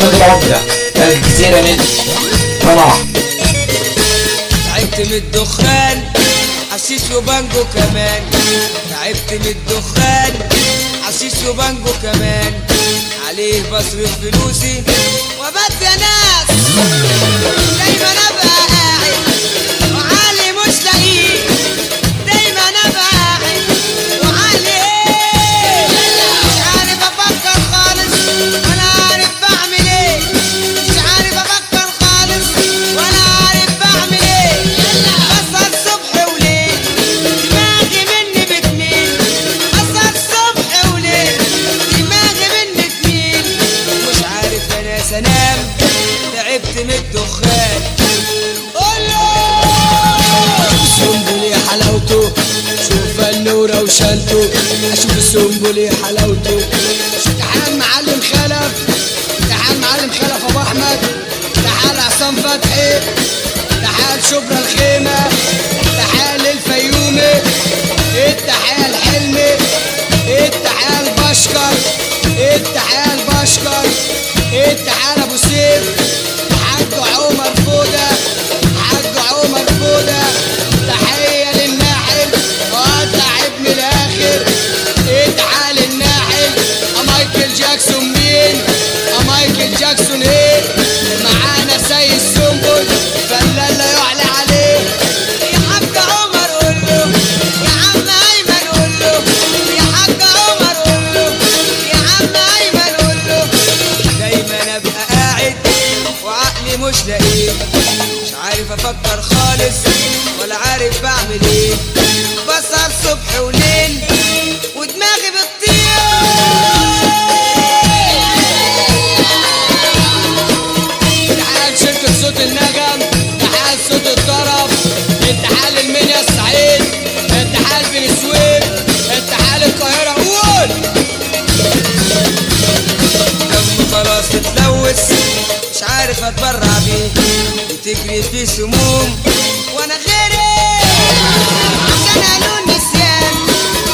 احمد العمدة الجزيرة من طلع. تعبت من الدخان حشيش وبانجو كمان، تعبت من الدخان حشيش وبانجو كمان، عليه بصرف فلوسي وبات يا ناس، دايما ابقى قاعد وعلي مش لاقيه، دايما ابقى قاعد وعلي مش عارف افكر خالص ولا عارف بعمل ايه، مش عارف افكر خالص ولا عارف بعمل ايه، بسهر صبح وليل دماغي مني بتميل، بسهر صبح وليل دماغي مني تميل، مش عارف انا انام، تعبت من الدخان. السنبل يا حلاوته شوف النورة وشالته، اشوف السنبل يا حلاوته. تعال معلم خلف، تعال معلم خلف ابو احمد، تعال عصام فتحي، تعال شبرا الخيمة، تعال الفيومي، التحال حلمي، التحال بشكر، التحال بشكر، التحال ابو سيف، حاج عمر فودة، حاج عمر فودة، تحية للناحل واتعب من الاخر، اتعال الناحل. مايكل جاكسون مين؟ مايكل جاكسون ايه؟ معانا سيد السنبل فنان لا يعلى عليه. يا حاج عمر قول له، يا عم ايمن قول له، يا حاج عمر قول له، يا عم ايمن قول له، دايما ابقى قاعد وعقلي مش لاقيه، مش عارف افكر خالص ولا عارف بعمل ايه، بسهر صبح وليل ودماغي بتطير. تعال شركة صوت النغم، تعال صوت الطرب، التحال المنيا الصعيد، التحال بني سويف، التحال القاهرة. قول دمي خلاص اتلوث مش عارف اتبرع بيه، بتجري فيه سموم وانا غيري، عشان قالوا النسيان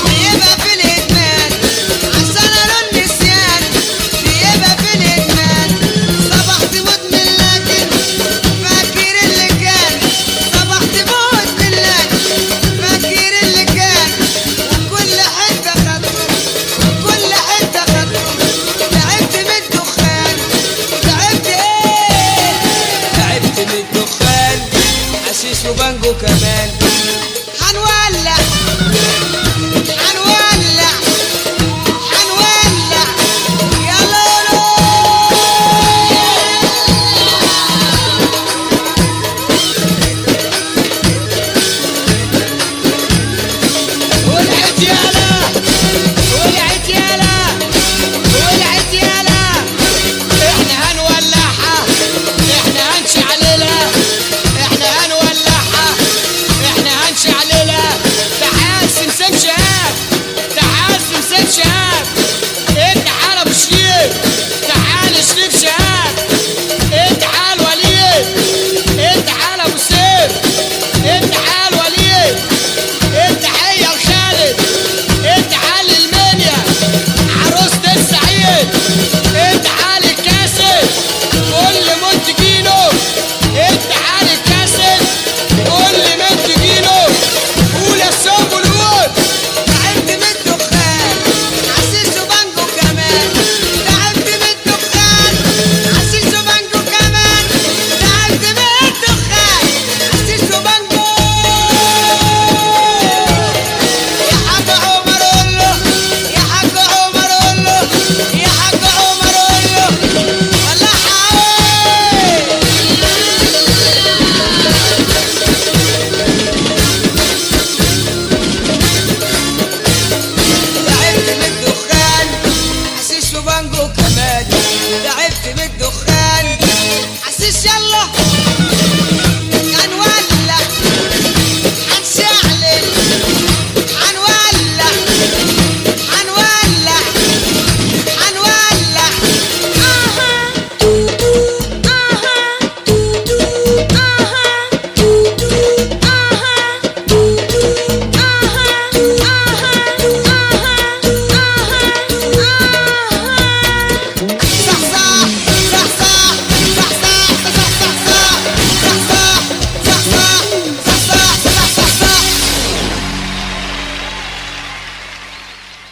بيبقى في الادمان، عشان قالوا النسيان بيبقى في الادمان، صبحت مدمن لكن فاكر اللي كان، صبحت مدمن لكن فاكر اللي كان، وكل حته خدته وكل حته خدته، تعبت من الدخان وتعبت ايه، تعبت من الدخان حشيش وبانجو كمان.